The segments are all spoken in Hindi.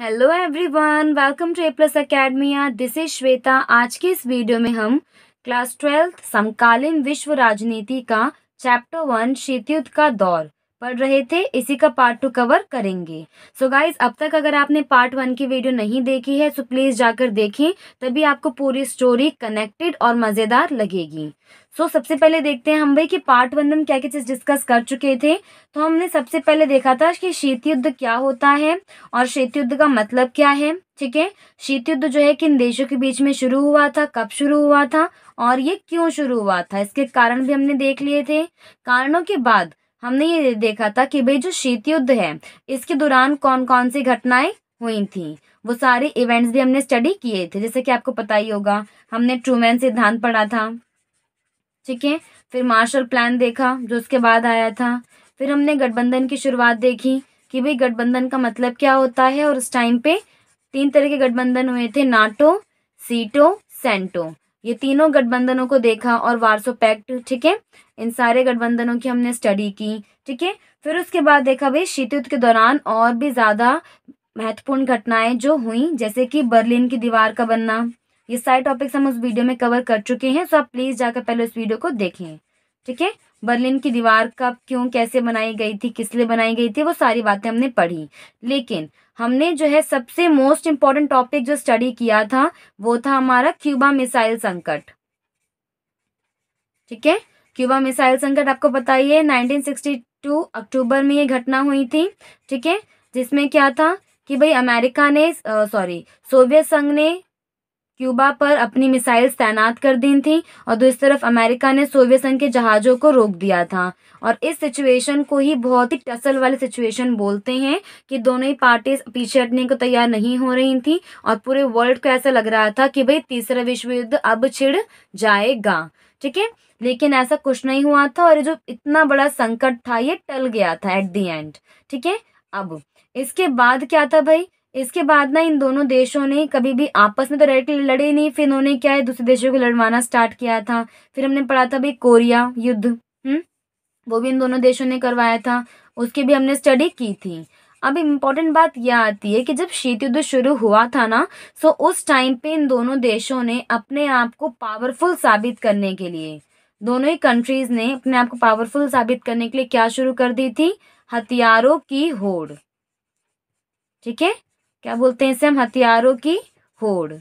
Hello everyone, welcome to A plus academia. This is Shweta. आज के इस वीडियो में हम क्लास 12 समकालीन विश्व राजनीति का चैप्टर 1 शीत युद्ध का दौर पढ़ रहे थे। इसी का पार्ट 2 कवर करेंगे। सो गाइज, अब तक अगर आपने पार्ट 1 की वीडियो नहीं देखी है तो प्लीज जाकर देखें, तभी आपको पूरी स्टोरी कनेक्टेड और मजेदार लगेगी। सबसे पहले देखते हैं हम भाई कि पार्ट 1 में हम क्या क्या चीज डिस्कस कर चुके थे। तो हमने सबसे पहले देखा था कि शीत युद्ध क्या होता है और शीत युद्ध का मतलब क्या है। ठीक है, शीत युद्ध जो है किन देशों के बीच में शुरू हुआ था, कब शुरू हुआ था और ये क्यों शुरू हुआ था, इसके कारण भी हमने देख लिए थे। कारणों के बाद हमने ये देखा था कि भाई जो शीत युद्ध है इसके दौरान कौन कौन सी घटनाएं हुई थी, वो सारे इवेंट्स भी हमने स्टडी किए थे। जैसे कि आपको पता ही होगा, हमने ट्रूमैन सिद्धांत पढ़ा था। ठीक है, फिर मार्शल प्लान देखा जो उसके बाद आया था। फिर हमने गठबंधन की शुरुआत देखी कि भाई गठबंधन का मतलब क्या होता है, और उस टाइम पे 3 तरह के गठबंधन हुए थे, नाटो, सीटो, सेंटो। ये तीनों गठबंधनों को देखा और वार्सो पैक्ट। ठीक है, इन सारे गठबंधनों की हमने स्टडी की। ठीक है, फिर उसके बाद देखा भाई शीत युद्ध के दौरान और भी ज्यादा महत्वपूर्ण घटनाएं जो हुई, जैसे कि बर्लिन की दीवार का बनना। ये सारे टॉपिक्स हम उस वीडियो में कवर कर चुके हैं, सो आप प्लीज जाकर पहले उस वीडियो को देखें। ठीक है, बर्लिन की दीवार कब, क्यों, कैसे बनाई गई थी, किस लिए बनाई गई थी, वो सारी बातें हमने पढ़ी। लेकिन हमने जो है सबसे मोस्ट इम्पॉर्टेंट टॉपिक जो स्टडी किया था वो था हमारा क्यूबा मिसाइल संकट। ठीक है, क्यूबा मिसाइल संकट आपको पता ही है, 1962 अक्टूबर में ये घटना हुई थी। ठीक है, जिसमें क्या था कि भाई अमेरिका ने सोवियत संघ ने क्यूबा पर अपनी मिसाइल्स तैनात कर दी थी और दूसरी तरफ अमेरिका ने सोवियत संघ के जहाज़ों को रोक दिया था। और इस सिचुएशन को ही बहुत ही टसल वाली सिचुएशन बोलते हैं कि दोनों ही पार्टीज पीछे हटने को तैयार नहीं हो रही थी और पूरे वर्ल्ड को ऐसा लग रहा था कि भाई तीसरा विश्व युद्ध अब छिड़ जाएगा। ठीक है, लेकिन ऐसा कुछ नहीं हुआ था और ये जो इतना बड़ा संकट था ये टल गया था एट द एंड। ठीक है, अब इसके बाद क्या था भाई, इसके बाद ना इन दोनों देशों ने कभी भी आपस में तो डायरेक्टली लड़े नहीं, फिर इन्होंने क्या है दूसरे देशों को लड़वाना स्टार्ट किया था। फिर हमने पढ़ा था भाई कोरिया युद्ध, वो भी इन दोनों देशों ने करवाया था, उसकी भी हमने स्टडी की थी। अब इम्पोर्टेंट बात यह आती है कि जब शीत युद्ध शुरू हुआ था ना, सो उस टाइम पे इन दोनों देशों ने अपने आप को पावरफुल साबित करने के लिए, दोनों ही कंट्रीज ने अपने आप को पावरफुल साबित करने के लिए क्या शुरू कर दी थी, हथियारों की होड़। ठीक है, क्या बोलते हैं इसे हम, हथियारों की होड़।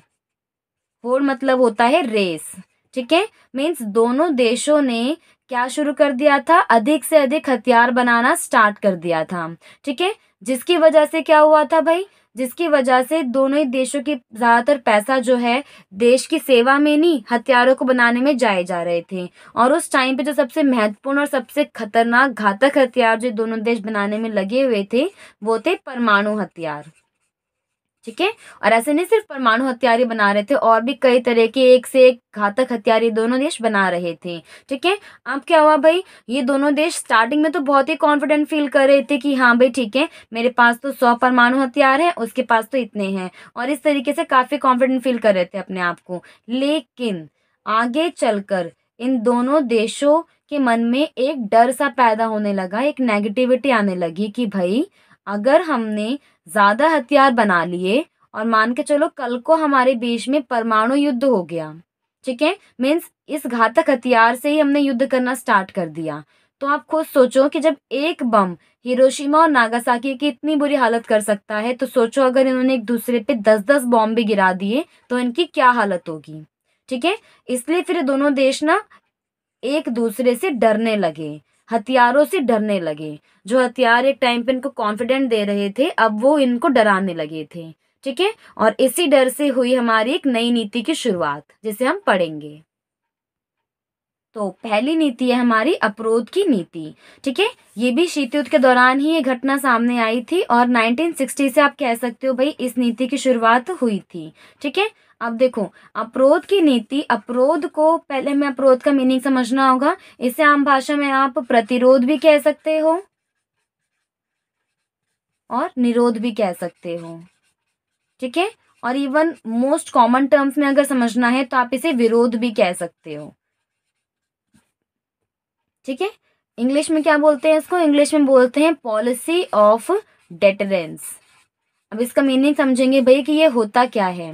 होड़ मतलब होता है रेस। ठीक है, मीन्स दोनों देशों ने क्या शुरू कर दिया था, अधिक से अधिक हथियार बनाना स्टार्ट कर दिया था। ठीक है, जिसकी वजह से क्या हुआ था भाई, जिसकी वजह से दोनों ही देशों की ज्यादातर पैसा जो है देश की सेवा में नहीं, हथियारों को बनाने में जाए जा रहे थे। और उस टाइम पे जो सबसे महत्वपूर्ण और सबसे खतरनाक घातक हथियार जो दोनों देश बनाने में लगे हुए थे वो थे परमाणु हथियार। ठीक है, और ऐसे नहीं सिर्फ परमाणु हथियार ही बना रहे थे, और भी कई तरह के एक से एक घातक हथियार ये दोनों देश बना रहे थे। ठीक है, अब क्या हुआ भाई, ये दोनों देश स्टार्टिंग में तो बहुत ही कॉन्फिडेंट फील कर रहे थे कि हाँ भाई ठीक है, मेरे पास तो 100 परमाणु हथियार है, उसके पास तो इतने हैं, और इस तरीके से काफी कॉन्फिडेंट फील कर रहे थे अपने आप को। लेकिन आगे चलकर इन दोनों देशों के मन में एक डर सा पैदा होने लगा, एक नेगेटिविटी आने लगी कि भाई अगर हमने ज्यादा हथियार बना लिए और मान के चलो कल को हमारे बीच में परमाणु युद्ध हो गया, ठीक है, मीन्स इस घातक हथियार से ही हमने युद्ध करना स्टार्ट कर दिया, तो आप खुद सोचो कि जब एक बम हिरोशिमा और नागासाकी की इतनी बुरी हालत कर सकता है, तो सोचो अगर इन्होंने एक दूसरे पे 10-10 बॉम्ब भी गिरा दिए तो इनकी क्या हालत होगी। ठीक है, इसलिए फिर दोनों देश ना एक दूसरे से डरने लगे, हथियारों से डरने लगे। जो हथियार एक टाइम पे इनको कॉन्फिडेंट दे रहे थे, अब वो इनको डराने लगे थे। ठीक है, और इसी डर से हुई हमारी एक नई नीति की शुरुआत, जिसे हम पढ़ेंगे। तो पहली नीति है हमारी अपरोध की नीति। ठीक है, ये भी शीत युद्ध के दौरान ही ये घटना सामने आई थी और 1960 से आप कह सकते हो भाई इस नीति की शुरुआत हुई थी। ठीक है, अब देखो अपरोध की नीति, अपरोध को पहले हमें अपरोध का मीनिंग समझना होगा। इसे आम भाषा में आप प्रतिरोध भी कह सकते हो और निरोध भी कह सकते हो। ठीक है, और इवन मोस्ट कॉमन टर्म्स में अगर समझना है तो आप इसे विरोध भी कह सकते हो। ठीक है, इंग्लिश में क्या बोलते हैं इसको, इंग्लिश में बोलते हैं पॉलिसी ऑफ डेटरेंस। अब इसका मीनिंग समझेंगे भाई कि ये होता क्या है।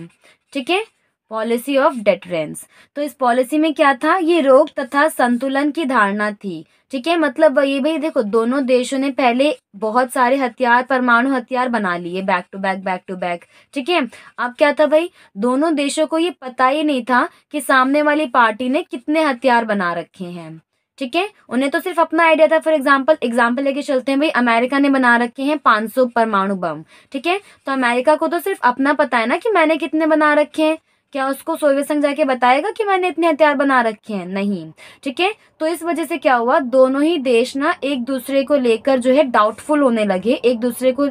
ठीक है, पॉलिसी ऑफ डेटरेंस। तो इस पॉलिसी में क्या था, ये रोक तथा संतुलन की धारणा थी। ठीक है, मतलब ये भाई देखो, दोनों देशों ने पहले बहुत सारे हथियार, परमाणु हथियार बना लिए back to back back to back. ठीक है, अब क्या था भाई, दोनों देशों को ये पता ही नहीं था कि सामने वाली पार्टी ने कितने हथियार बना रखे हैं। ठीक है, उन्हें तो सिर्फ अपना आइडिया था। फॉर एग्जाम्पल लेके चलते हैं भाई, अमेरिका ने बना रखे हैं 500 परमाणु बम। ठीक है, तो अमेरिका को तो सिर्फ अपना पता है ना कि मैंने कितने बना रखे हैं। क्या उसको सोवियत संघ जाके बताएगा कि मैंने इतने हथियार बना रखे हैं? नहीं। ठीक है, तो इस वजह से क्या हुआ, दोनों ही देश ना एक दूसरे को लेकर जो है डाउटफुल होने लगे, एक दूसरे को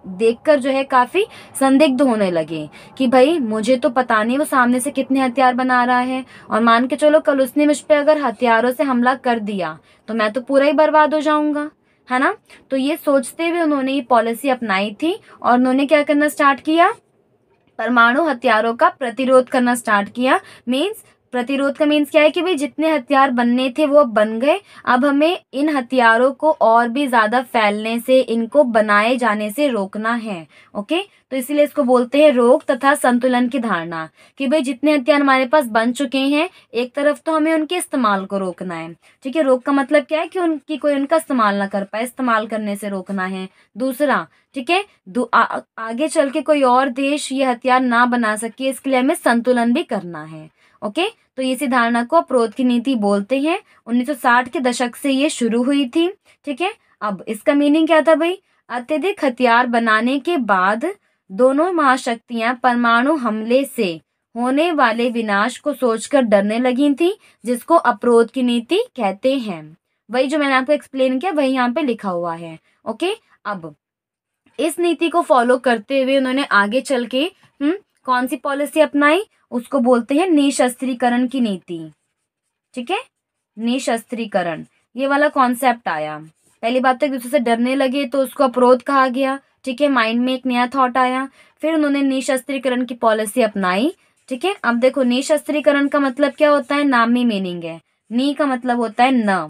देखकर जो है काफी संदिग्ध होने लगे कि भाई मुझे तो पता नहीं वो सामने से कितने हथियार बना रहा है, और मान के चलो कल उसने मुझ पे अगर हथियारों से हमला कर दिया तो मैं तो पूरा ही बर्बाद हो जाऊंगा, है ना। तो ये सोचते हुए उन्होंने ये पॉलिसी अपनाई थी, और उन्होंने क्या करना स्टार्ट किया, परमाणु हथियारों का प्रतिरोध करना स्टार्ट किया। मीन्स प्रतिरोध का मीन्स क्या है कि भाई जितने हथियार बनने थे वो अब बन गए, अब हमें इन हथियारों को और भी ज्यादा फैलने से, इनको बनाए जाने से रोकना है। ओके, तो इसीलिए इसको बोलते हैं रोक तथा संतुलन की धारणा, कि भाई जितने हथियार हमारे पास बन चुके हैं, एक तरफ तो हमें उनके इस्तेमाल को रोकना है। ठीक है, रोक का मतलब क्या है कि उनकी कोई उनका इस्तेमाल ना कर पाए, इस्तेमाल करने से रोकना है। दूसरा, ठीक है, आगे चल के कोई और देश ये हथियार ना बना सके, इसके लिए हमें संतुलन भी करना है। ओके, तो इसी धारणा को अप्रोध की नीति बोलते हैं। 1960 के दशक से ये शुरू हुई थी। ठीक है, अब इसका मीनिंग क्या था भाई, अत्यधिक हथियार बनाने के बाद दोनों महाशक्तियां परमाणु हमले से होने वाले विनाश को सोचकर डरने लगी थी, जिसको अप्रोध की नीति कहते हैं। वही जो मैंने आपको एक्सप्लेन किया वही यहाँ पे लिखा हुआ है। ओके, अब इस नीति को फॉलो करते हुए उन्होंने आगे चल के कौन सी पॉलिसी अपनाई, उसको बोलते हैं निशस्त्रीकरण की नीति। ठीक है, निशस्त्रीकरण, ये वाला कॉन्सेप्ट आया। पहली बात तो एक दूसरे से डरने लगे तो उसको अप्रोध कहा गया। ठीक है, माइंड में एक नया थॉट आया, फिर उन्होंने निशस्त्रीकरण की पॉलिसी अपनाई। ठीक है, अब देखो निशस्त्रीकरण का मतलब क्या होता है, नाम ही मीनिंग है। नी का मतलब होता है न,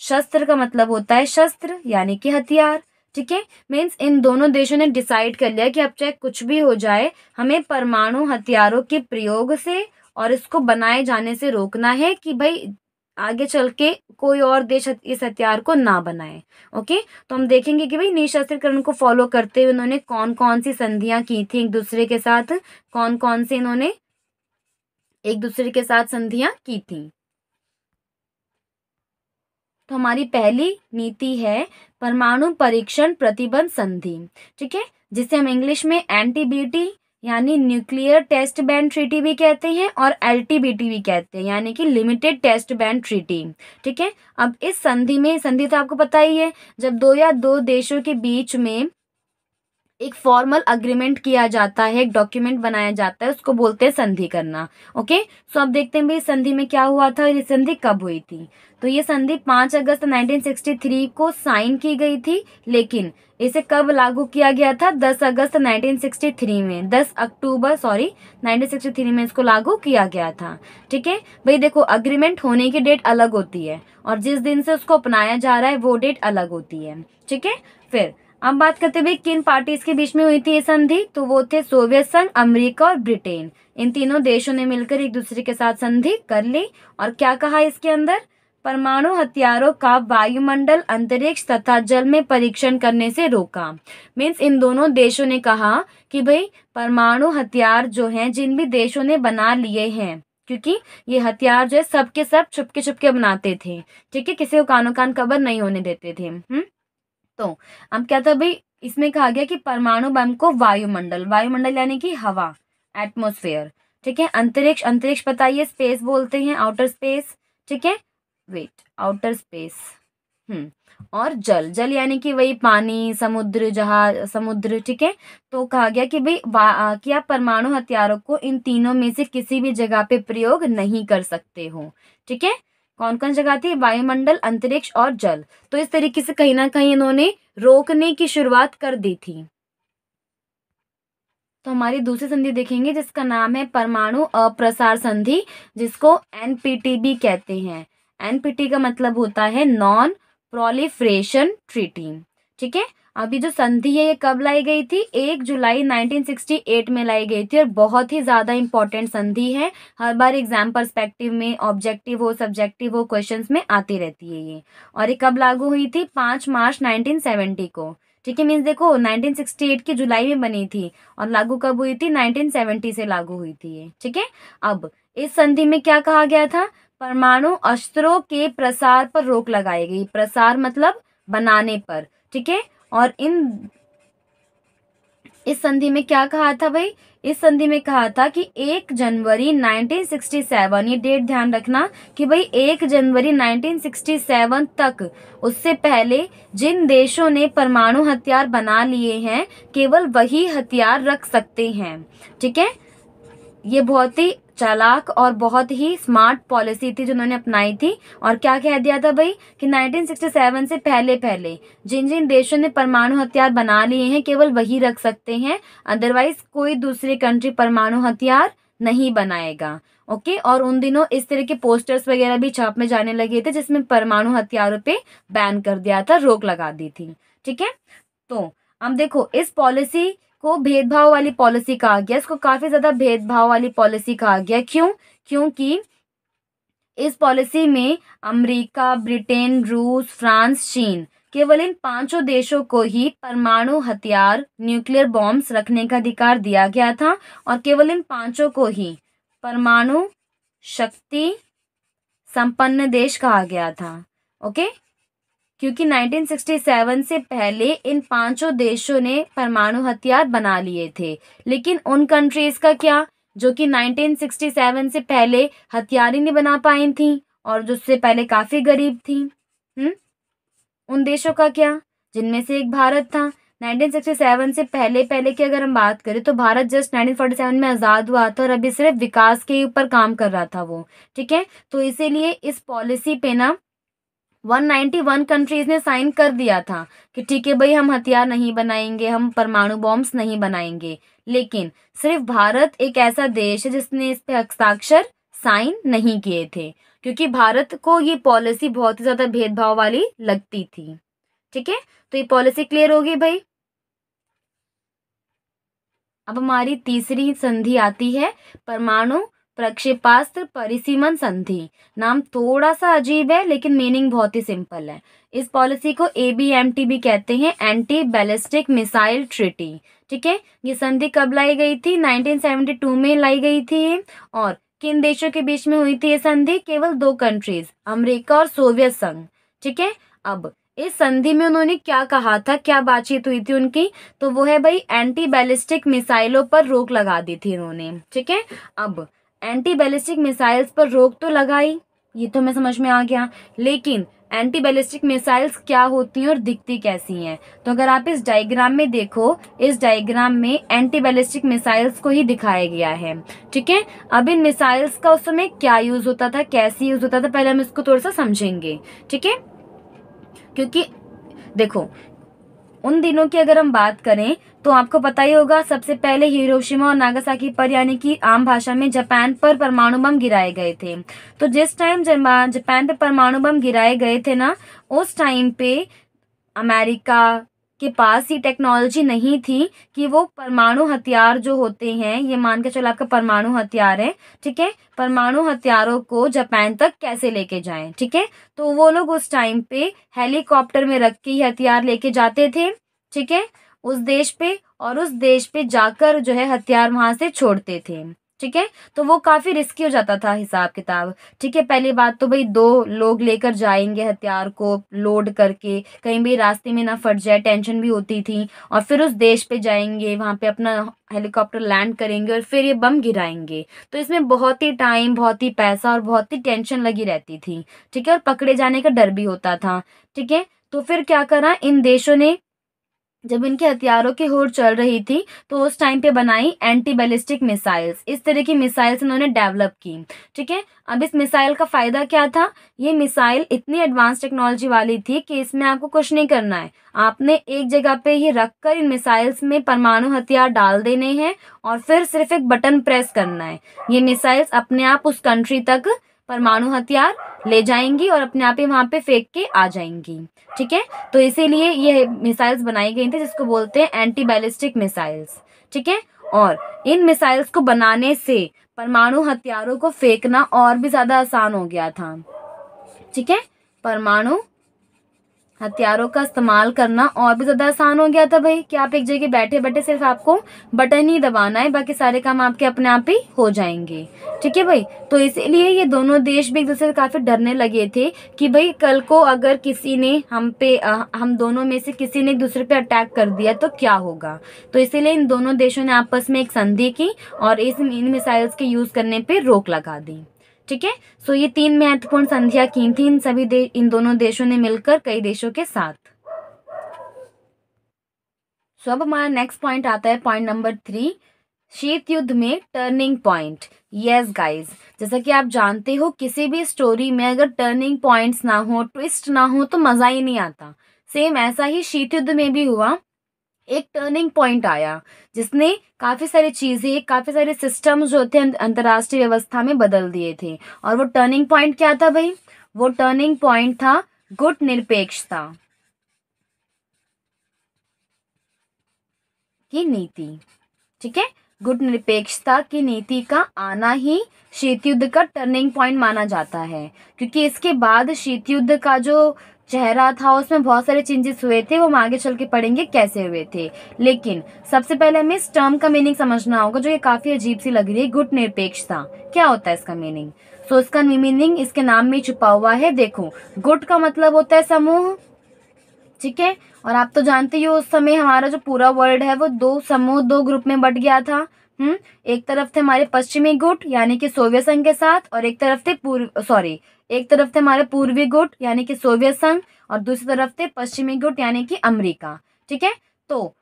शस्त्र का मतलब होता है शस्त्र यानी कि हथियार। ठीक है, मीन्स इन दोनों देशों ने डिसाइड कर लिया कि अब चाहे कुछ भी हो जाए, हमें परमाणु हथियारों के प्रयोग से और इसको बनाए जाने से रोकना है, कि भाई आगे चल के कोई और देश इस हथियार को ना बनाए। ओके, तो हम देखेंगे कि भाई निशस्त्रीकरण को फॉलो करते हुए उन्होंने कौन कौन सी संधियां की थी एक दूसरे के साथ, कौन कौन से इन्होंने एक दूसरे के साथ संधियां की थी। तो हमारी पहली नीति है परमाणु परीक्षण प्रतिबंध संधि। ठीक है, जिसे हम इंग्लिश में एनटीबीटी यानी न्यूक्लियर टेस्ट बैन ट्रीटी भी कहते हैं, और एलटीबीटी भी कहते हैं यानी कि लिमिटेड टेस्ट बैन ट्रीटी। ठीक है, अब इस संधि में, संधि तो आपको पता ही है, जब दो या दो देशों के बीच में एक फॉर्मल अग्रीमेंट किया जाता है, एक डॉक्यूमेंट बनाया जाता है, उसको बोलते हैं संधि करना। ओके, सो अब देखते हैं भाई संधि में क्या हुआ था, ये संधि कब हुई थी। तो ये संधि 5 अगस्त 1963 को साइन की गई थी, लेकिन इसे कब लागू किया गया था, 10 अगस्त 1963 में, 10 अक्टूबर 1963 में इसको लागू किया गया था। ठीक है भाई, देखो अग्रीमेंट होने की डेट अलग होती है और जिस दिन से उसको अपनाया जा रहा है वो डेट अलग होती है। ठीक है, फिर अब बात करते हुए किन पार्टीज के बीच में हुई थी ये संधि, तो वो थे सोवियत संघ, अमेरिका और ब्रिटेन। इन तीनों देशों ने मिलकर एक दूसरे के साथ संधि कर ली, और क्या कहा इसके अंदर, परमाणु हथियारों का वायुमंडल, अंतरिक्ष तथा जल में परीक्षण करने से रोका। मीन्स इन दोनों देशों ने कहा कि भाई परमाणु हथियार जो हैं, जिन भी देशों ने बना लिए हैं, क्योंकि ये हथियार जो है सबके सब छुपके छुपके बनाते थे। ठीक है, किसी को कानो कान खबर नहीं होने देते थे। तो अब क्या था भाई, इसमें कहा गया कि परमाणु बम को वायुमंडल, वायुमंडल यानी कि हवा, एटमॉस्फेयर। ठीक है, अंतरिक्ष, अंतरिक्ष पता ही है, स्पेस बोलते हैं, आउटर स्पेस। ठीक है, वेट, आउटर स्पेस। और जल, जल यानी कि वही पानी, समुद्र, जहाज, समुद्र। ठीक है, तो कहा गया कि भाई कि आप परमाणु हथियारों को इन तीनों में से किसी भी जगह पे प्रयोग नहीं कर सकते हो। ठीक है, कौन कौन जगह थी, वायुमंडल, अंतरिक्ष और जल। तो इस तरीके से कहीं ना कहीं इन्होंने रोकने की शुरुआत कर दी थी। तो हमारी दूसरी संधि देखेंगे जिसका नाम है परमाणु अप्रसार संधि, जिसको एनपीटी भी कहते हैं। एनपीटी का मतलब होता है नॉन प्रोलिफरेशन ट्रीटी। ठीक है। अभी जो संधि है ये कब लाई गई थी? 1 जुलाई 1968 में लाई गई थी और बहुत ही ज़्यादा इंपॉर्टेंट संधि है। हर बार एग्जाम पर्सपेक्टिव में ऑब्जेक्टिव हो सब्जेक्टिव हो क्वेश्चंस में आती रहती है ये। और ये कब लागू हुई थी? 5 मार्च 1970 को। ठीक है, मीन्स देखो 1968 की जुलाई में बनी थी और लागू कब हुई थी? 1970 से लागू हुई थी ये। ठीक है, अब इस संधि में क्या कहा गया था? परमाणु अस्त्रों के प्रसार पर रोक लगाई गई। प्रसार मतलब बनाने पर। ठीक है, और इस संधि में क्या कहा था भाई? इस संधि में कहा था कि 1 जनवरी 1967, ये डेट ध्यान रखना कि भाई 1 जनवरी 1967 तक, उससे पहले जिन देशों ने परमाणु हथियार बना लिए हैं केवल वही हथियार रख सकते हैं। ठीक है, ये बहुत ही चालाक और बहुत ही स्मार्ट पॉलिसी थी जो उन्होंने अपनाई थी। और क्या कह दिया था भाई कि 1967 से पहले पहले जिन जिन देशों ने परमाणु हथियार बना लिए हैं केवल वही रख सकते हैं, अदरवाइज कोई दूसरी कंट्री परमाणु हथियार नहीं बनाएगा। ओके, और उन दिनों इस तरह के पोस्टर्स वगैरह भी छापने जाने लगे थे जिसमें परमाणु हथियारों पे बैन कर दिया था, रोक लगा दी थी। ठीक है, तो अब देखो इस पॉलिसी को भेदभाव वाली पॉलिसी कहा गया। इसको काफी ज्यादा भेदभाव वाली पॉलिसी कहा गया। क्यों? क्योंकि इस पॉलिसी में अमेरिका, ब्रिटेन, रूस, फ्रांस, चीन, केवल इन पांचों देशों को ही परमाणु हथियार, न्यूक्लियर बॉम्ब्स रखने का अधिकार दिया गया था और केवल इन पांचों को ही परमाणु शक्ति संपन्न देश कहा गया था। ओके, क्योंकि 1967 से पहले इन पांचों देशों ने परमाणु हथियार बना लिए थे, लेकिन उन कंट्रीज का क्या जो कि 1967 से पहले हथियार ही नहीं बना पाई थी और जो उससे पहले काफी गरीब थी। उन देशों का क्या, जिनमें से एक भारत था। 1967 से पहले पहले की अगर हम बात करें तो भारत जस्ट 1947 में आज़ाद हुआ था और अभी सिर्फ विकास के ऊपर काम कर रहा था वो। ठीक है, तो इसीलिए इस पॉलिसी पे ना 191 कंट्रीज ने साइन कर दिया था कि ठीक है भाई हम हथियार नहीं बनाएंगे, हम परमाणु बॉम्ब्स नहीं बनाएंगे। लेकिन सिर्फ भारत एक ऐसा देश है जिसने इस पे हस्ताक्षर साइन नहीं किए थे, क्योंकि भारत को ये पॉलिसी बहुत ही ज्यादा भेदभाव वाली लगती थी। ठीक है, तो ये पॉलिसी क्लियर होगी भाई। अब हमारी तीसरी संधि आती है परमाणु प्रक्षेपास्त्र परिसीमन संधि। नाम थोड़ा सा अजीब है लेकिन मीनिंग बहुत ही सिंपल है। इस पॉलिसी को ABMT भी कहते हैं, एंटी बैलिस्टिक मिसाइल ट्रीटी। ठीक है, ये संधि कब लाई गई थी? 1972 में लाई गई थी। और किन देशों के बीच में हुई थी ये संधि? केवल 2 कंट्रीज, अमेरिका और सोवियत संघ। ठीक है, अब इस संधि में उन्होंने क्या कहा था, क्या बातचीत हुई थी उनकी? तो वो है भाई एंटी बैलिस्टिक मिसाइलों पर रोक लगा दी थी उन्होंने। ठीक है, अब एंटी बैलिस्टिक मिसाइल्स पर रोक तो लगाई, ये तो हमें समझ में आ गया, लेकिन एंटी बैलिस्टिक मिसाइल्स क्या होती हैं और दिखती कैसी हैं? तो अगर आप इस डायग्राम में देखो, इस डायग्राम में एंटी बैलिस्टिक मिसाइल्स को ही दिखाया गया है। ठीक है, अब इन मिसाइल्स का उस समय क्या यूज होता था, कैसे यूज होता था, पहले हम इसको थोड़ा सा समझेंगे। ठीक है, क्योंकि देखो उन दिनों की अगर हम बात करें तो आपको पता ही होगा सबसे पहले हिरोशिमा और नागासाकी पर, यानी कि आम भाषा में जापान पर परमाणु बम गिराए गए थे। तो जिस टाइम जापान पे परमाणु बम गिराए गए थे ना, उस टाइम पे अमेरिका के पास ये टेक्नोलॉजी नहीं थी कि वो परमाणु हथियार जो होते हैं, ये मान के चलो आपका परमाणु हथियार है, ठीक है, परमाणु हथियारों को जापान तक कैसे लेके जाएं। ठीक है, तो वो लोग उस टाइम पे हेलीकॉप्टर में रख के हथियार लेके जाते थे। ठीक है, उस देश पे, और उस देश पे जाकर जो है हथियार वहां से छोड़ते थे। ठीक है, तो वो काफी रिस्की हो जाता था हिसाब किताब। ठीक है, पहली बात तो भाई 2 लोग लेकर जाएंगे हथियार को लोड करके, कहीं भी रास्ते में ना फट जाए, टेंशन भी होती थी। और फिर उस देश पे जाएंगे, वहां पे अपना हेलीकॉप्टर लैंड करेंगे और फिर ये बम गिराएंगे। तो इसमें बहुत ही टाइम, बहुत ही पैसा और बहुत ही टेंशन लगी रहती थी। ठीक है, और पकड़े जाने का डर भी होता था। ठीक है, तो फिर क्या करा इन देशों ने, जब इनके हथियारों की होड़ चल रही थी तो उस टाइम पे बनाई एंटी बैलिस्टिक मिसाइल्स। इस तरह की मिसाइल्स इन्होंने डेवलप की। ठीक है, अब इस मिसाइल का फायदा क्या था? ये मिसाइल इतनी एडवांस टेक्नोलॉजी वाली थी कि इसमें आपको कुछ नहीं करना है, आपने एक जगह पे ही रखकर इन मिसाइल्स में परमाणु हथियार डाल देने हैं और फिर सिर्फ एक बटन प्रेस करना है, ये मिसाइल्स अपने आप उस कंट्री तक परमाणु हथियार ले जाएंगी और अपने आप ही वहां पे फेंक के आ जाएंगी। ठीक है, तो इसीलिए ये मिसाइल्स बनाई गई थी जिसको बोलते हैं एंटी बैलिस्टिक मिसाइल्स। ठीक है, और इन मिसाइल्स को बनाने से परमाणु हथियारों को फेंकना और भी ज्यादा आसान हो गया था। ठीक है, परमाणु हथियारों का इस्तेमाल करना और भी ज्यादा आसान हो गया था भाई, कि आप एक जगह बैठे बैठे सिर्फ आपको बटन ही दबाना है, बाकी सारे काम आपके अपने आप ही हो जाएंगे। ठीक है भाई, तो इसीलिए ये दोनों देश भी एक दूसरे से काफी डरने लगे थे कि भाई कल को अगर किसी ने हम दोनों में से किसी ने एक दूसरे पे अटैक कर दिया तो क्या होगा। तो इसीलिए इन दोनों देशों ने आपस में एक संधि की और इन मिसाइल्स के यूज करने पे रोक लगा दी। ठीक है, सो ये 3 महत्वपूर्ण संधियां की थी इन दोनों देशों ने मिलकर कई देशों के साथ। सो अब हमारा नेक्स्ट पॉइंट आता है पॉइंट नंबर 3, शीत युद्ध में टर्निंग पॉइंट। यस गाइज, जैसा कि आप जानते हो किसी भी स्टोरी में अगर टर्निंग पॉइंट्स ना हो, ट्विस्ट ना हो तो मजा ही नहीं आता। सेम ऐसा ही शीत युद्ध में भी हुआ, एक टर्निंग पॉइंट आया जिसने काफी सारी चीजें, काफी सारे सिस्टम्स जो थे अंतर्राष्ट्रीय व्यवस्था में बदल दिए थे। और वो टर्निंग पॉइंट क्या था भाई? वो टर्निंग पॉइंट था गुटनिरपेक्षता की नीति। ठीक है, गुटनिरपेक्षता की नीति का आना ही शीत युद्ध का टर्निंग पॉइंट माना जाता है, क्योंकि इसके बाद शीत युद्ध का जो चेहरा था उसमें बहुत सारे चेंजेस हुए थे, वो हम आगे चल के पढ़ेंगे कैसे हुए थे। लेकिन सबसे पहले हमें इस टर्म का मीनिंग समझना होगा जो ये काफी अजीब सी लग रही है। गुटनिरपेक्षता क्या होता है इसका मीनिंग? सो इसका मीनिंग इसके नाम में छुपा हुआ है। देखो, गुट का मतलब होता है समूह। ठीक है, और आप तो जानते ही हो उस समय हमारा जो पूरा वर्ल्ड है वो 2 समूह, 2 ग्रुप में बट गया था। एक तरफ थे हमारे पश्चिमी गुट यानी कि सोवियत संघ के साथ, और एक तरफ थे हमारे पूर्वी गुट यानी कि सोवियत संघ, और दूसरी तरफ थे पश्चिमी गुट यानी कि अमेरिका। ठीक है, तो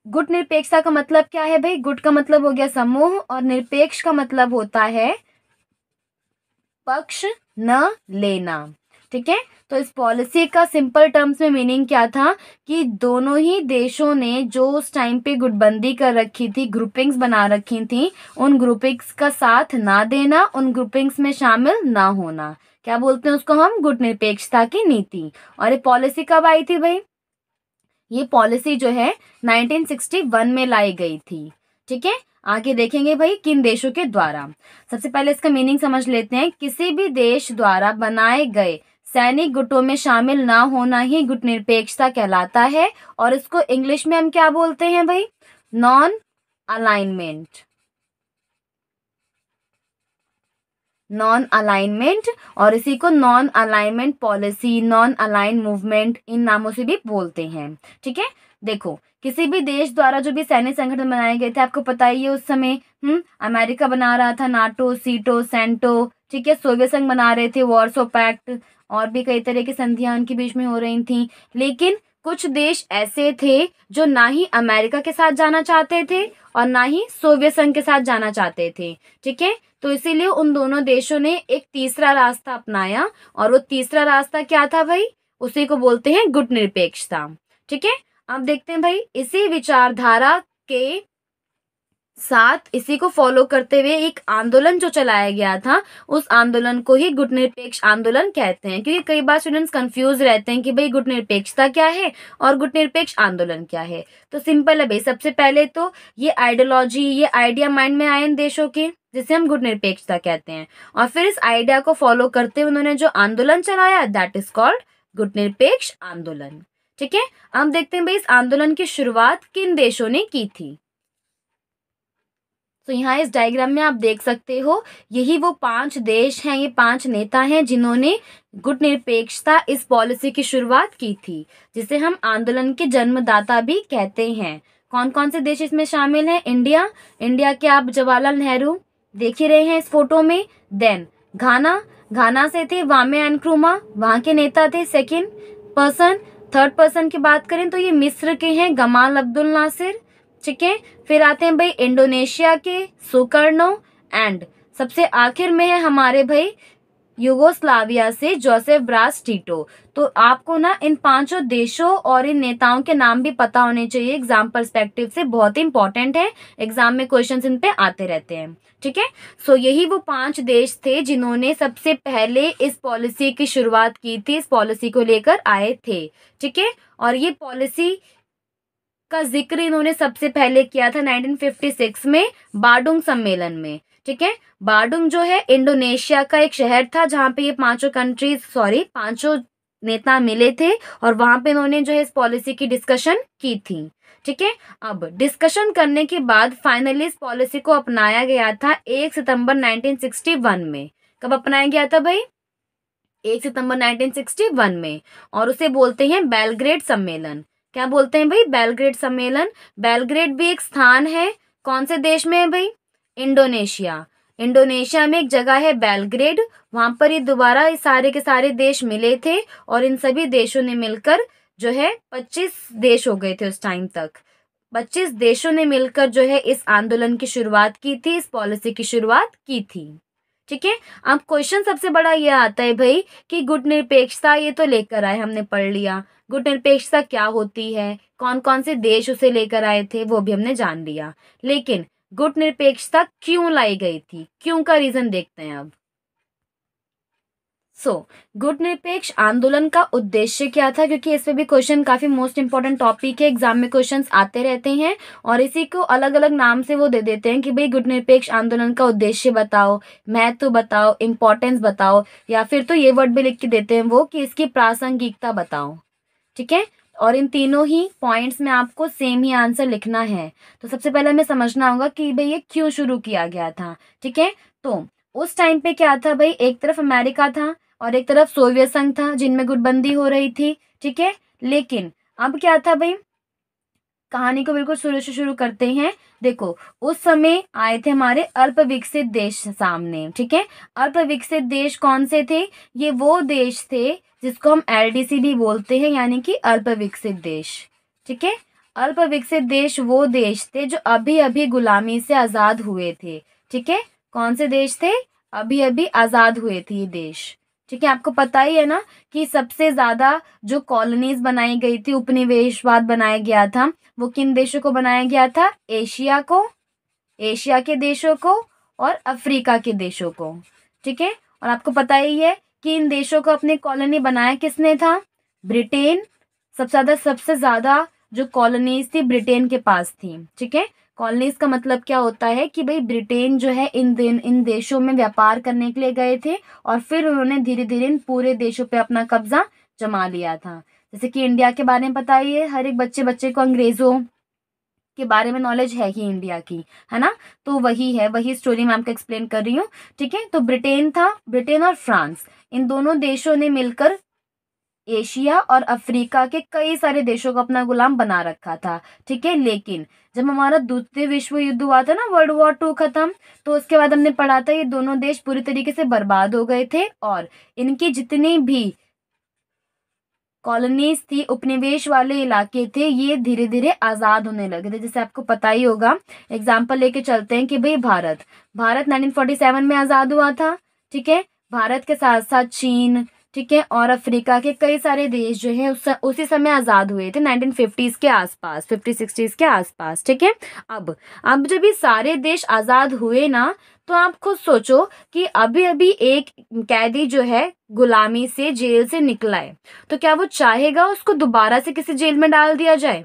गुट निरपेक्षता का मतलब क्या है भाई? गुट का मतलब हो गया समूह और निरपेक्ष का मतलब होता है पक्ष न लेना। ठीक है, तो इस पॉलिसी का सिंपल टर्म्स में मीनिंग क्या था कि दोनों ही देशों ने जो उस टाइम पे गुटबंदी कर रखी थी, ग्रुपिंग्स बना रखी थी, उन ग्रुपिंग्स का साथ ना देना, उन ग्रुपिंग्स में शामिल ना होना, क्या बोलते हैं उसको हम? गुटनिरपेक्षता की नीति। और ये पॉलिसी कब आई थी भाई? ये पॉलिसी जो है 1961 में लाई गई थी। ठीक है, आगे देखेंगे भाई किन देशों के द्वारा। सबसे पहले इसका मीनिंग समझ लेते हैं। किसी भी देश द्वारा बनाए गए सैनिक गुटों में शामिल ना होना ही गुटनिरपेक्षता कहलाता है, और इसको इंग्लिश में हम क्या बोलते हैं भाई? Non alignment. नॉन अलाइनमेंट, और इसी को non alignment policy, non align movement, इन नामों से भी बोलते हैं। ठीक है, देखो किसी भी देश द्वारा जो भी सैन्य संगठन बनाए गए थे, आपको पता ही है उस समय अमेरिका बना रहा था नाटो, सीटो, सेंटो। ठीक है, सोवियत संघ बना रहे थे वार्सो पैक्ट, और भी कई तरह की संधियां उनके बीच में हो रही थी। लेकिन कुछ देश ऐसे थे जो ना ही अमेरिका के साथ जाना चाहते थे और ना ही सोवियत संघ के साथ जाना चाहते थे। ठीक है, तो इसीलिए उन दोनों देशों ने एक तीसरा रास्ता अपनाया, और वो तीसरा रास्ता क्या था भाई? उसी को बोलते हैं गुटनिरपेक्षता। ठीक है, अब देखते हैं भाई इसी विचारधारा के साथ, इसी को फॉलो करते हुए एक आंदोलन जो चलाया गया था, उस आंदोलन को ही गुटनिरपेक्ष आंदोलन कहते हैं। क्योंकि कई बार स्टूडेंट्स कंफ्यूज रहते हैं कि भाई गुटनिरपेक्षता क्या है और गुटनिरपेक्ष आंदोलन क्या है। तो सिंपल है भाई, सबसे पहले तो ये आइडियोलॉजी, ये आइडिया माइंड में आए इन देशों के, जिसे हम गुटनिरपेक्षता कहते हैं, और फिर इस आइडिया को फॉलो करते हुए उन्होंने जो आंदोलन चलाया, दैट इज कॉल्ड गुटनिरपेक्ष आंदोलन। ठीक है, अब देखते हैं भाई इस आंदोलन की शुरुआत किन देशों ने की थी। तो यहाँ इस डायग्राम में आप देख सकते हो, यही वो 5 देश हैं, ये 5 नेता हैं जिन्होंने गुटनिरपेक्षता इस पॉलिसी की शुरुआत की थी, जिसे हम आंदोलन के जन्मदाता भी कहते हैं। कौन कौन से देश इसमें शामिल हैं? इंडिया के आप जवाहरलाल नेहरू देख ही रहे हैं इस फोटो में। देन घाना से थे वामे एनक्रूमा, वहां के नेता थे सेकेंड पर्सन। थर्ड पर्सन की बात करें तो ये मिस्र के हैं गमाल अब्दुल नासिर। ठीक है, फिर आते हैं भाई इंडोनेशिया के सुकर्णो, एंड सबसे आखिर में है हमारे भाई युगोस्लाविया से जोसेफ ब्रास टीटो। तो आपको ना इन पांचों देशों और इन नेताओं के नाम भी पता होने चाहिए, एग्जाम पर्सपेक्टिव से बहुत ही इंपॉर्टेंट है, एग्जाम में क्वेश्चंस इन पे आते रहते हैं। ठीक है, सो यही वो 5 देश थे जिन्होंने सबसे पहले इस पॉलिसी की शुरुआत की थी, इस पॉलिसी को लेकर आए थे। ठीक है, और ये पॉलिसी का जिक्र इन्होंने सबसे पहले किया था 1956 में बार्डुंग सम्मेलन में। ठीक है, बार्डुंग जो है इंडोनेशिया का एक शहर था जहां पे ये पांचों नेता मिले थे और वहां पे इन्होंने जो है इस पॉलिसी की डिस्कशन की थी। ठीक है, अब डिस्कशन करने के बाद फाइनली इस पॉलिसी को अपनाया गया था 1 सितंबर 1961 में। कब अपनाया गया था भाई? 1 सितंबर 1961 में। और उसे बोलते हैं बेलग्रेड सम्मेलन। क्या बोलते हैं भाई? बेलग्रेड सम्मेलन। बेलग्रेड भी एक स्थान है, कौन से देश में है भाई? इंडोनेशिया। इंडोनेशिया में एक जगह है बेलग्रेड, वहां पर ये दोबारा इस सारे के सारे देश मिले थे और इन सभी देशों ने मिलकर जो है 25 देश हो गए थे उस टाइम तक। 25 देशों ने मिलकर जो है इस आंदोलन की शुरुआत की थी, इस पॉलिसी की शुरुआत की थी। ठीक है, अब क्वेश्चन सबसे बड़ा ये आता है भाई कि गुट निरपेक्षता, ये तो लेकर आए, हमने पढ़ लिया। गुट निरपेक्षता क्या होती है, कौन कौन से देश उसे लेकर आए थे, वो भी हमने जान लिया। लेकिन गुट निरपेक्षता क्यों लाई गई थी, क्यों का रीजन देखते हैं अब। गुट निरपेक्ष आंदोलन का उद्देश्य क्या था, क्योंकि इस पे भी क्वेश्चन काफी मोस्ट इंपॉर्टेंट टॉपिक है, एग्जाम में क्वेश्चंस आते रहते हैं और इसी को अलग अलग नाम से वो दे देते हैं कि भाई गुट निरपेक्ष आंदोलन का उद्देश्य बताओ, महत्व बताओ, इंपॉर्टेंस बताओ, या फिर तो ये वर्ड भी लिख के देते हैं वो कि इसकी प्रासंगिकता बताओ। ठीक है, और इन तीनों ही पॉइंट्स में आपको सेम ही आंसर लिखना है। तो सबसे पहले हमें समझना होगा कि भाई ये क्यों शुरू किया गया था। ठीक है, तो उस टाइम पे क्या था भाई, एक तरफ अमेरिका था और एक तरफ सोवियत संघ था जिनमें गुटबंदी हो रही थी। ठीक है, लेकिन अब क्या था भाई, कहानी को बिल्कुल शुरू से शुरू करते हैं। देखो, उस समय आए थे हमारे अल्प विकसित देश सामने। ठीक है, अल्प विकसित देश कौन से थे? ये वो देश थे जिसको हम एलडीसी भी बोलते हैं, यानी कि अल्प विकसित देश। ठीक है, अल्प विकसित देश वो देश थे जो अभी अभी गुलामी से आजाद हुए थे। ठीक है, कौन से देश थे? अभी अभी आजाद हुए थे ये देश। ठीक है, आपको पता ही है ना कि सबसे ज्यादा जो कॉलोनीज बनाई गई थी, उपनिवेशवाद बनाया गया था, वो किन देशों को बनाया गया था? एशिया को, एशिया के देशों को और अफ्रीका के देशों को। ठीक है, और आपको पता ही है कि इन देशों को अपनी कॉलोनी बनाया किसने था? ब्रिटेन। सबसे ज्यादा जो कॉलोनीज थी ब्रिटेन के पास थी। ठीक है, कॉलोनीज का मतलब क्या होता है कि भाई ब्रिटेन जो है इन देशों में व्यापार करने के लिए गए थे और फिर उन्होंने धीरे धीरे इन पूरे देशों पे अपना कब्जा जमा लिया था। जैसे कि इंडिया के बारे में पता ही है, हर एक बच्चे को अंग्रेजों के बारे में नॉलेज है ही इंडिया की, है ना। तो वही स्टोरी मैं आपको एक्सप्लेन कर रही हूँ। ठीक है, तो ब्रिटेन था, ब्रिटेन और फ्रांस, इन दोनों देशों ने मिलकर एशिया और अफ्रीका के कई सारे देशों को अपना गुलाम बना रखा था। ठीक है, लेकिन जब हमारा द्वितीय विश्व युद्ध हुआ था ना, वर्ल्ड वॉर 2 खत्म, तो उसके बाद हमने पढ़ा था ये दोनों देश पूरी तरीके से बर्बाद हो गए थे और इनकी जितनी भी कॉलोनीज थी, उपनिवेश वाले इलाके थे, ये धीरे धीरे आजाद होने लगे थे। जैसे आपको पता ही होगा, एग्जाम्पल लेके चलते हैं कि भाई भारत 1947 में आजाद हुआ था। ठीक है, भारत के साथ साथ चीन, ठीक है, और अफ्रीका के कई सारे देश जो है उसी समय आजाद हुए थे, 1950s के आसपास, 50-60s के आसपास। ठीक है, अब जब ये सारे देश आजाद हुए ना, तो आप खुद सोचो कि अभी अभी एक कैदी जो है गुलामी से जेल से निकला है, तो क्या वो चाहेगा उसको दोबारा से किसी जेल में डाल दिया जाए?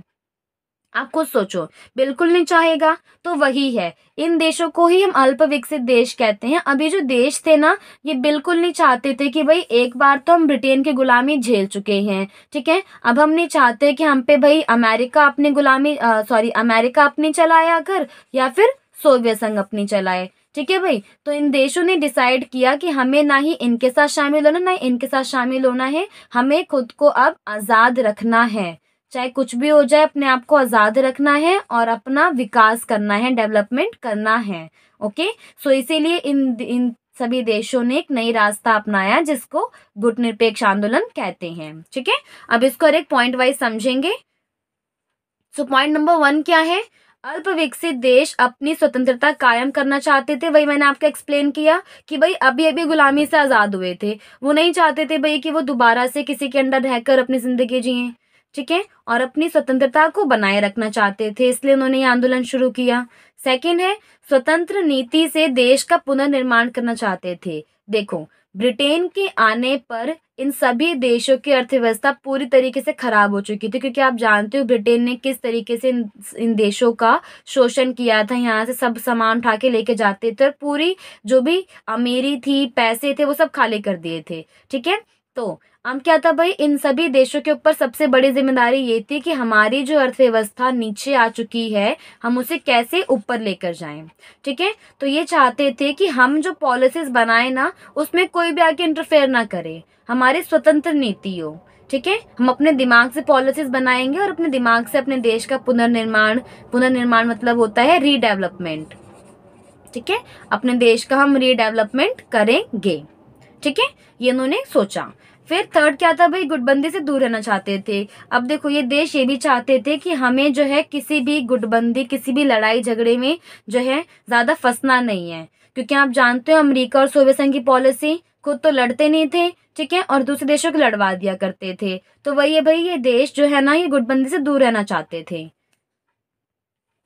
आप खुद सोचो, बिल्कुल नहीं चाहेगा। तो वही है, इन देशों को ही हम अल्प विकसित देश कहते हैं। अभी जो देश थे ना, ये बिल्कुल नहीं चाहते थे कि भाई एक बार तो हम ब्रिटेन की गुलामी झेल चुके हैं। ठीक है, अब हम नहीं चाहते कि हम पे भाई अमेरिका अपनी चलाया कर या फिर सोवियत संघ अपनी चलाए। ठीक है भाई, तो इन देशों ने डिसाइड किया कि हमें ना ही इनके साथ शामिल होना, ना ही इनके साथ शामिल होना है, हमें खुद को अब आजाद रखना है। चाहे कुछ भी हो जाए, अपने आप को आजाद रखना है और अपना विकास करना है, डेवलपमेंट करना है। ओके, सो इसीलिए इन सभी देशों ने एक नई रास्ता अपनाया जिसको गुट निरपेक्ष आंदोलन कहते हैं। ठीक है, अब इसको हर एक पॉइंट वाइज समझेंगे। सो पॉइंट नंबर 1 क्या है? अल्प विकसित देश अपनी स्वतंत्रता कायम करना चाहते थे। वही मैंने आपको एक्सप्लेन किया कि भाई अभी अभी गुलामी से आज़ाद हुए थे, वो नहीं चाहते थे भाई कि वो दोबारा से किसी के अंडर रहकर अपनी ज़िंदगी जिएं, ठीक है, और अपनी स्वतंत्रता को बनाए रखना चाहते थे, इसलिए उन्होंने ये आंदोलन शुरू किया। सेकंड है, स्वतंत्र नीति से देश का पुनर्निर्माण करना चाहते थे। देखो, ब्रिटेन के आने पर इन सभी देशों की अर्थव्यवस्था पूरी तरीके से खराब हो चुकी थी, क्योंकि आप जानते हो ब्रिटेन ने किस तरीके से इन देशों का शोषण किया था। यहाँ से सब सामान उठा के लेके जाते थे और पूरी जो भी अमीरी थी, पैसे थे, वो सब खाली कर दिए थे, ठीक है। तो अब क्या था भाई, इन सभी देशों के ऊपर सबसे बड़ी जिम्मेदारी ये थी कि हमारी जो अर्थव्यवस्था नीचे आ चुकी है, हम उसे कैसे ऊपर लेकर जाएं, ठीक है। तो ये चाहते थे कि हम जो पॉलिसीज बनाए ना, उसमें कोई भी आके इंटरफेयर ना करे, हमारी स्वतंत्र नीति हो, ठीक है। हम अपने दिमाग से पॉलिसीज बनाएंगे और अपने दिमाग से अपने देश का पुनर्निर्माण मतलब होता है रीडेवलपमेंट, ठीक है। अपने देश का हम रीडेवलपमेंट करेंगे, ठीक है, ये उन्होंने सोचा। फिर थर्ड क्या था भाई, गुटबंदी से दूर रहना चाहते थे। अब देखो, ये देश ये भी चाहते थे कि हमें जो है किसी भी गुटबंदी, किसी भी लड़ाई झगड़े में जो है ज्यादा फंसना नहीं है, क्योंकि आप जानते हो अमेरिका और सोवियत संघ की पॉलिसी, खुद तो लड़ते नहीं थे, ठीक है, और दूसरे देशों को लड़वा दिया करते थे। तो वही है भाई, ये देश जो है ना, ये गुटबंदी से दूर रहना चाहते थे।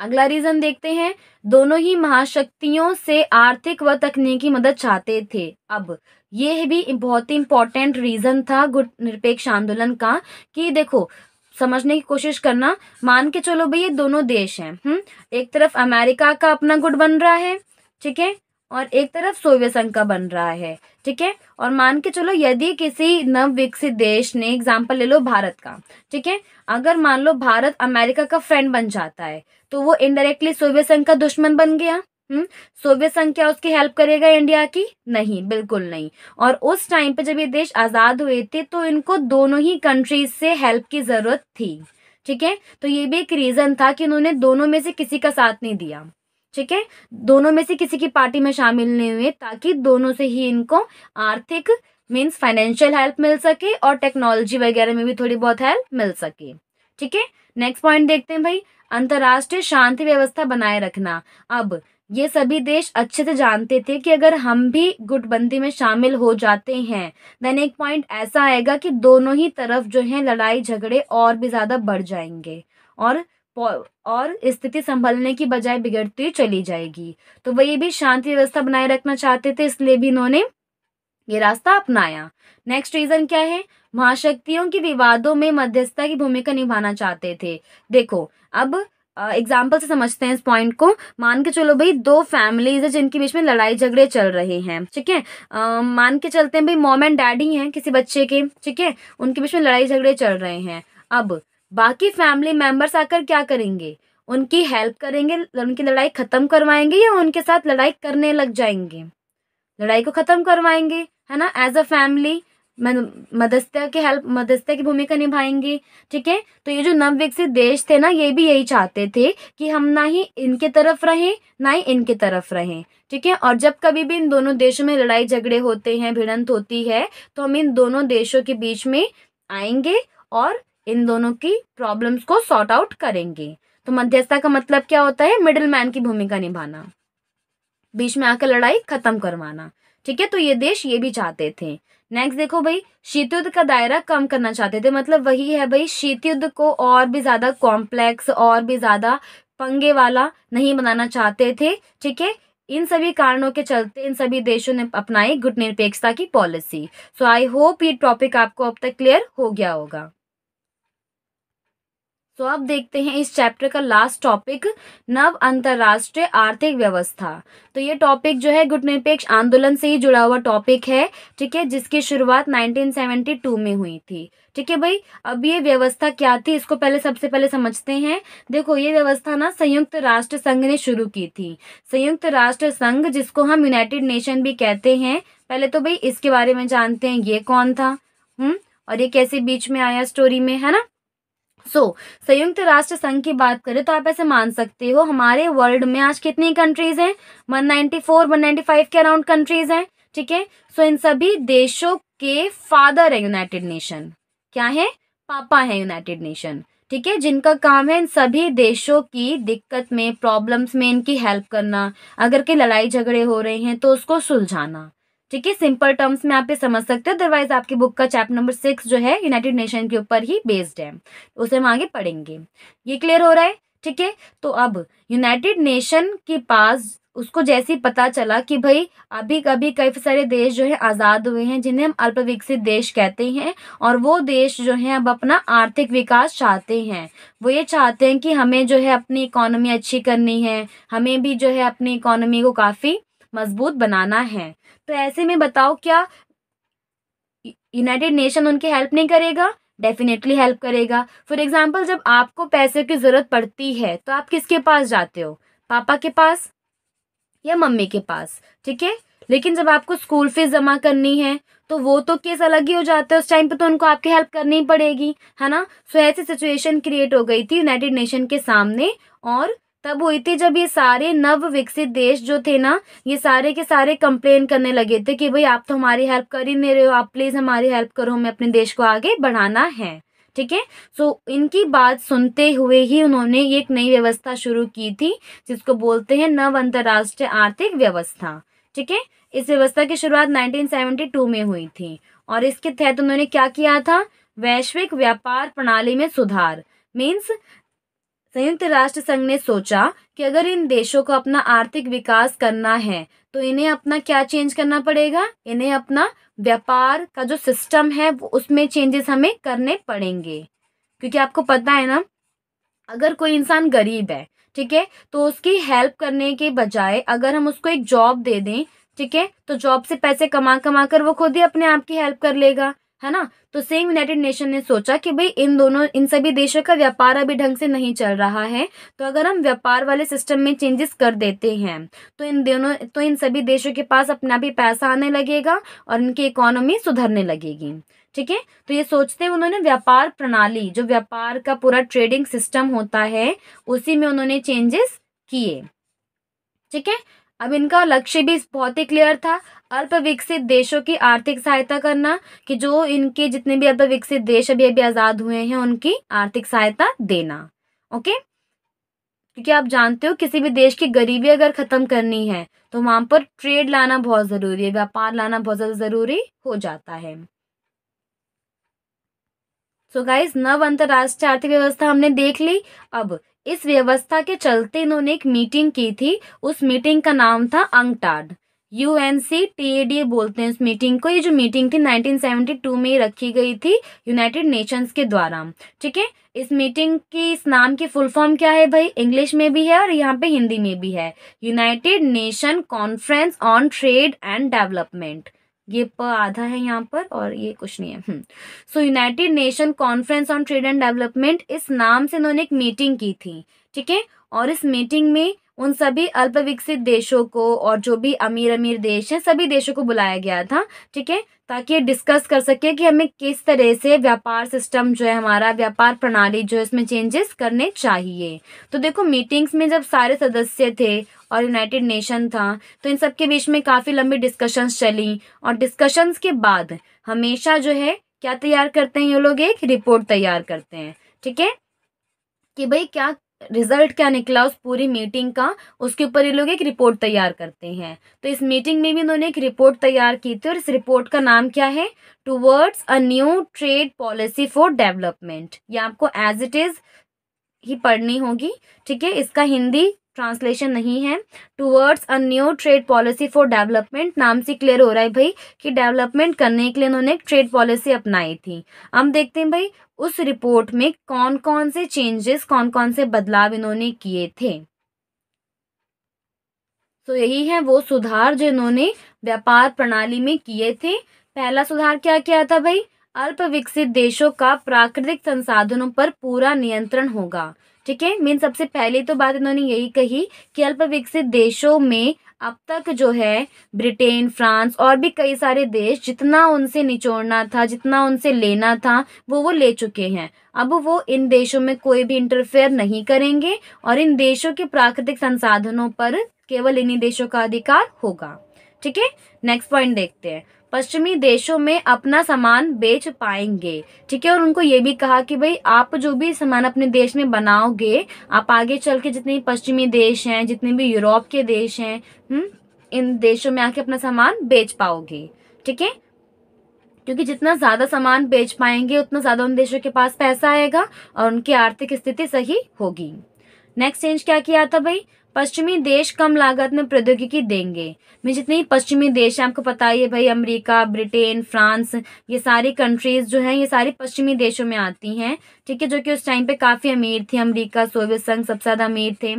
अगला रीजन देखते हैं, दोनों ही महाशक्तियों से आर्थिक व तकनीकी मदद चाहते थे। अब ये भी बहुत ही इंपॉर्टेंट रीजन था गुट निरपेक्ष आंदोलन का, कि देखो समझने की कोशिश करना। मान के चलो भाई, ये दोनों देश हैं, एक तरफ अमेरिका का अपना गुट बन रहा है, ठीक है, और एक तरफ सोवियत संघ का बन रहा है, ठीक है। और मान के चलो, यदि किसी नव विकसित देश ने, एग्जाम्पल ले लो भारत का, ठीक है, अगर मान लो भारत अमेरिका का फ्रेंड बन जाता है, तो वो इनडायरेक्टली सोवियत संघ का दुश्मन बन गया। सोवियत संघ क्या उसकी हेल्प करेगा इंडिया की? नहीं, बिल्कुल नहीं। और उस टाइम पे जब ये देश आजाद हुए थे, तो इनको दोनों ही कंट्रीज से हेल्प की जरूरत थी, ठीक है। तो ये भी एक रीजन था कि उन्होंने दोनों में से किसी का साथ नहीं दिया, ठीक है, दोनों में से किसी की पार्टी में शामिल नहीं हुए, ताकि दोनों से ही इनको आर्थिक मीन्स फाइनेंशियल हेल्प मिल सके और टेक्नोलॉजी वगैरह में भी थोड़ी बहुत हेल्प मिल सके, ठीक है। नेक्स्ट पॉइंट देखते हैं भाई, अंतर्राष्ट्रीय शांति व्यवस्था बनाए रखना। अब ये सभी देश अच्छे से जानते थे कि अगर हम भी गुटबंदी में शामिल हो जाते हैं, देन एक पॉइंट ऐसा आएगा कि दोनों ही तरफ जो है लड़ाई झगड़े और भी ज्यादा बढ़ जाएंगे, और स्थिति संभलने की बजाय बिगड़ती चली जाएगी। तो वही भी शांति व्यवस्था बनाए रखना चाहते थे, इसलिए भी इन्होंने ये रास्ता अपनाया। नेक्स्ट रीजन क्या है, महाशक्तियों की विवादों में मध्यस्थता की भूमिका निभाना चाहते थे। देखो, अब एग्जाम्पल से समझते हैं इस पॉइंट को। मान के चलो भाई, दो फैमिलीज है जिनके बीच में लड़ाई झगड़े चल रहे हैं, ठीक है। मान के चलते हैं भाई, मॉम एंड डैडी हैं किसी बच्चे के, ठीक है, उनके बीच में लड़ाई झगड़े चल रहे हैं। अब बाकी फैमिली मेंबर्स आकर क्या करेंगे, उनकी हेल्प करेंगे, उनकी लड़ाई खत्म करवाएंगे, या उनके साथ लड़ाई करने लग जाएंगे? लड़ाई को खत्म करवाएंगे, है ना, एज अ फैमिली मध्यस्थता की भूमिका निभाएंगे, ठीक है। तो ये जो नव विकसित देश थे ना, ये भी यही चाहते थे कि हम ना ही इनके तरफ रहें, ना ही इनके तरफ रहें, ठीक है। और जब कभी भी इन दोनों देशों में लड़ाई झगड़े होते हैं, भिड़ंत होती है, तो हम इन दोनों देशों के बीच में आएंगे और इन दोनों की प्रॉब्लम्स को सॉर्ट आउट करेंगे। तो मध्यस्थता का मतलब क्या होता है, मिडिल मैन की भूमिका निभाना, बीच में आकर लड़ाई खत्म करवाना, ठीक है। तो ये देश ये भी चाहते थे। नेक्स्ट देखो भाई, शीत युद्ध का दायरा कम करना चाहते थे। मतलब वही है भाई, शीत युद्ध को और भी ज्यादा कॉम्प्लेक्स, और भी ज्यादा पंगे वाला नहीं बनाना चाहते थे, ठीक है। इन सभी कारणों के चलते इन सभी देशों ने अपनाई गुटनिरपेक्षता की पॉलिसी। सो आई होप ये टॉपिक आपको अब तक क्लियर हो गया होगा। तो अब देखते हैं इस चैप्टर का लास्ट टॉपिक, नव अंतरराष्ट्रीय आर्थिक व्यवस्था। तो ये टॉपिक जो है गुटनिरपेक्ष आंदोलन से ही जुड़ा हुआ टॉपिक है, ठीक है, जिसकी शुरुआत 1972 में हुई थी, ठीक है भाई। अब ये व्यवस्था क्या थी, इसको सबसे पहले समझते हैं। देखो, ये व्यवस्था ना संयुक्त राष्ट्र संघ ने शुरू की थी। संयुक्त राष्ट्र संघ, जिसको हम यूनाइटेड नेशन भी कहते हैं। पहले तो भाई इसके बारे में जानते हैं, ये कौन था, और ये कैसे बीच में आया स्टोरी में, है ना। संयुक्त राष्ट्र संघ की बात करें तो आप ऐसे मान सकते हो, हमारे वर्ल्ड में आज कितनी कंट्रीज हैं, 194 195 के अराउंड कंट्रीज हैं, ठीक है। इन सभी देशों के फादर है यूनाइटेड नेशन, क्या है, पापा है यूनाइटेड नेशन, ठीक है, जिनका काम है इन सभी देशों की दिक्कत में, प्रॉब्लम्स में इनकी हेल्प करना, अगर कोई लड़ाई झगड़े हो रहे हैं तो उसको सुलझाना। ठीक है, सिंपल टर्म्स में आप ये समझ सकते हो, अदरवाइज आपकी बुक का चैप्टर नंबर 6 जो है यूनाइटेड नेशन के ऊपर ही बेस्ड है, उसे हम आगे पढ़ेंगे। ये क्लियर हो रहा है? ठीक है, तो अब यूनाइटेड नेशन के पास उसको जैसे ही पता चला कि भाई अभी कभी कई सारे देश जो है आज़ाद हुए हैं, जिन्हें हम अल्प विकसित देश कहते हैं, और वो देश जो हैं अब अपना आर्थिक विकास चाहते हैं। वो ये चाहते हैं कि हमें जो है अपनी इकोनॉमी अच्छी करनी है, हमें भी जो है अपनी इकोनॉमी को काफ़ी मजबूत बनाना है। तो ऐसे में बताओ, क्या यूनाइटेड नेशन उनकी हेल्प नहीं करेगा? डेफिनेटली हेल्प करेगा। फॉर एग्जाम्पल, जब आपको पैसे की ज़रूरत पड़ती है तो आप किसके पास जाते हो? पापा के पास या मम्मी के पास? ठीक है, लेकिन जब आपको स्कूल फीस जमा करनी है तो वो तो केस अलग ही हो जाता है, उस टाइम पे तो उनको आपकी हेल्प करनी ही पड़ेगी, है ना। सो ऐसी सिचुएशन क्रिएट हो गई थी यूनाइटेड नेशन के सामने, और तब हुई थी जब ये सारे नव विकसित देश जो थे ना, ये सारे के सारे कंप्लेन करने लगे थे कि भाई आप तो हमारी हेल्प कर ही नहीं रहे हो, आप प्लीज हमारी हेल्प करो, हमें अपने देश को आगे बढ़ाना है। ठीक है, सो इनकी बात सुनते हुए ही उन्होंने एक नई व्यवस्था शुरू की थी, जिसको बोलते हैं नव अंतर्राष्ट्रीय आर्थिक व्यवस्था। ठीक है, इस व्यवस्था की शुरुआत 1972 में हुई थी, और इसके तहत उन्होंने क्या किया था? वैश्विक व्यापार प्रणाली में सुधार। मीन्स संयुक्त राष्ट्र संघ ने सोचा कि अगर इन देशों को अपना आर्थिक विकास करना है तो इन्हें अपना क्या चेंज करना पड़ेगा? इन्हें अपना व्यापार का जो सिस्टम है वो उसमें चेंजेस हमें करने पड़ेंगे। क्योंकि आपको पता है ना, अगर कोई इंसान गरीब है, ठीक है, तो उसकी हेल्प करने के बजाय अगर हम उसको एक जॉब दे दें, ठीक है, तो जॉब से पैसे कमा कमा कर वो खुद ही अपने आप की हेल्प कर लेगा, है ना। तो सेम यूनाइटेड नेशन ने सोचा कि भाई इन सभी देशों का व्यापार अभी ढंग से नहीं चल रहा है, तो अगर हम व्यापार वाले सिस्टम में चेंजेस कर देते हैं तो इन सभी देशों के पास अपना भी पैसा आने लगेगा और इनकी इकोनॉमी सुधरने लगेगी। ठीक है, तो ये सोचते हुए उन्होंने व्यापार प्रणाली, जो व्यापार का पूरा ट्रेडिंग सिस्टम होता है, उसी में उन्होंने चेंजेस किए। ठीक है, अब इनका लक्ष्य भी बहुत ही क्लियर था, अल्प विकसित देशों की आर्थिक सहायता करना, कि जो इनके जितने भी अल्प विकसित देश अभी अभी आजाद हुए हैं उनकी आर्थिक सहायता देना। ओके, क्योंकि आप जानते हो किसी भी देश की गरीबी अगर खत्म करनी है तो वहां पर ट्रेड लाना बहुत जरूरी है, व्यापार लाना बहुत ज्यादा जरूरी हो जाता है। सो गाइस, नव अंतरराष्ट्रीय आर्थिक व्यवस्था हमने देख ली। अब इस व्यवस्था के चलते इन्होंने एक मीटिंग की थी, उस मीटिंग का नाम था अंकटाड, UNCTAD बोलते हैं उस मीटिंग को। ये जो मीटिंग थी 1972 में ही रखी गई थी यूनाइटेड नेशंस के द्वारा। ठीक है, इस मीटिंग की, इस नाम की फुल फॉर्म क्या है भाई? इंग्लिश में भी है और यहाँ पे हिंदी में भी है, United Nation conference on trade and development. ये प आधा है यहाँ पर और ये कुछ नहीं है। So United Nation conference on trade and development, इस नाम से इन्होंने एक मीटिंग की थी। ठीक है, और इस मीटिंग में उन सभी अल्प विकसित देशों को और जो भी अमीर अमीर देश हैं सभी देशों को बुलाया गया था। ठीक है, ताकि ये डिस्कस कर सके कि हमें किस तरह से व्यापार सिस्टम जो है, हमारा व्यापार प्रणाली जो है, इसमें चेंजेस करने चाहिए। तो देखो, मीटिंग्स में जब सारे सदस्य थे और यूनाइटेड नेशन था, तो इन सब के बीच में काफ़ी लंबी डिस्कशंस चली, और डिस्कशंस के बाद हमेशा जो है क्या तैयार करते हैं ये लोग? एक रिपोर्ट तैयार करते हैं। ठीक है, कि भाई क्या रिजल्ट क्या निकला उस पूरी मीटिंग का, उसके ऊपर ये लोग एक रिपोर्ट तैयार करते हैं। तो इस मीटिंग में भी इन्होंने एक रिपोर्ट तैयार की थी, और इस रिपोर्ट का नाम क्या है? Towards a new trade policy for development. ये आपको एज इट इज ही पढ़नी होगी। ठीक है, इसका हिंदी ट्रांसलेशन नहीं है। Towards a new trade policy for development नाम से क्लियर हो रहा है भाई कि डेवलपमेंट करने के लिए उन्होंने एक ट्रेड पॉलिसी अपनाई थी। हम देखते हैं भाई उस रिपोर्ट में कौन कौन से चेंजेस, कौन कौन से बदलाव इन्होंने किए थे। तो यही है वो सुधार जो इन्होंने व्यापार प्रणाली में किए थे। पहला सुधार क्या किया था भाई? अल्प विकसित देशों का प्राकृतिक संसाधनों पर पूरा नियंत्रण होगा। ठीक है, मीन सबसे पहली तो बात इन्होंने यही कही कि अल्प विकसित देशों में अब तक जो है ब्रिटेन, फ्रांस और भी कई सारे देश जितना उनसे निचोड़ना था, जितना उनसे लेना था, वो ले चुके हैं। अब वो इन देशों में कोई भी इंटरफेयर नहीं करेंगे, और इन देशों के प्राकृतिक संसाधनों पर केवल इन्हीं देशों का अधिकार होगा। ठीक है, नेक्स्ट पॉइंट देखते हैं। पश्चिमी देशों में अपना सामान बेच पाएंगे। ठीक है, और उनको ये भी कहा कि भाई आप जो भी सामान अपने देश में बनाओगे, आप आगे चल के जितने भी पश्चिमी देश हैं, जितने भी यूरोप के देश हैं, इन देशों में आके अपना सामान बेच पाओगे। ठीक है, क्योंकि जितना ज्यादा सामान बेच पाएंगे उतना ज्यादा उन देशों के पास पैसा आएगा और उनकी आर्थिक स्थिति सही होगी। नेक्स्ट चेंज क्या किया था भाई, पश्चिमी देश कम लागत में प्रौद्योगिकी देंगे। में जितने पश्चिमी देश हैं, आपको पता ही है भाई, अमेरिका, ब्रिटेन, फ्रांस, ये सारी कंट्रीज जो हैं ये सारी पश्चिमी देशों में आती हैं। ठीक है, जो कि उस टाइम पे काफी अमीर थी। अमेरिका, सोवियत संघ सबसे ज्यादा अमीर थे।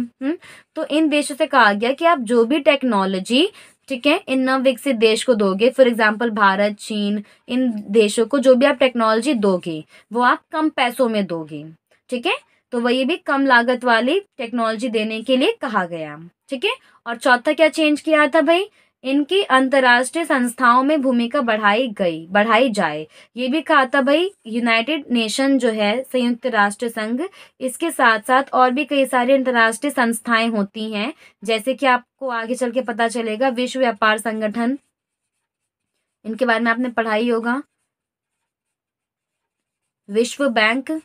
तो इन देशों से कहा गया कि आप जो भी टेक्नोलॉजी, ठीक है, इन नव विकसित देश को दोगे, फॉर एग्जाम्पल भारत, चीन, इन देशों को जो भी आप टेक्नोलॉजी दोगे वो आप कम पैसों में दोगे। ठीक है, तो वही भी कम लागत वाली टेक्नोलॉजी देने के लिए कहा गया। ठीक है, और चौथा क्या चेंज किया था भाई, इनकी अंतर्राष्ट्रीय संस्थाओं में भूमिका बढ़ाई जाए। ये भी कहा था भाई, यूनाइटेड नेशन जो है, संयुक्त राष्ट्र संघ, इसके साथ साथ और भी कई सारी अंतर्राष्ट्रीय संस्थाएं होती हैं, जैसे कि आपको आगे चल के पता चलेगा विश्व व्यापार संगठन, इनके बारे में आपने पढ़ाई होगा, विश्व बैंक।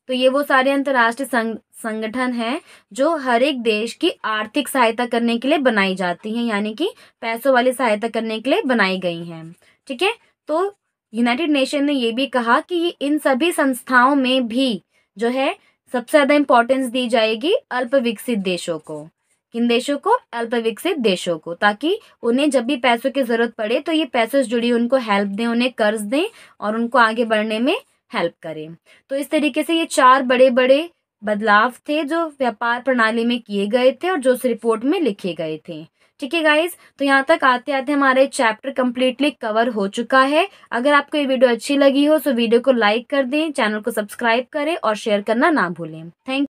तो ये वो सारे अंतर्राष्ट्रीय संगठन हैं जो हर एक देश की आर्थिक सहायता करने के लिए बनाई जाती हैं, यानी कि पैसों वाली सहायता करने के लिए बनाई गई हैं। ठीक है, तो यूनाइटेड नेशन ने ये भी कहा कि इन सभी संस्थाओं में भी जो है सबसे ज्यादा इंपॉर्टेंस दी जाएगी अल्प विकसित देशों को। किन देशों को? अल्प विकसित देशों को, ताकि उन्हें जब भी पैसों की जरूरत पड़े तो ये पैसों से जुड़ी उनको हेल्प दें, उन्हें कर्ज दें और उनको आगे बढ़ने में हेल्प करें। तो इस तरीके से ये 4 बड़े बड़े बदलाव थे जो व्यापार प्रणाली में किए गए थे और जो उस रिपोर्ट में लिखे गए थे। ठीक है गाइस, तो यहाँ तक आते आते हमारा चैप्टर कंप्लीटली कवर हो चुका है। अगर आपको ये वीडियो अच्छी लगी हो तो वीडियो को लाइक कर दें, चैनल को सब्सक्राइब करें और शेयर करना ना भूलें। थैंक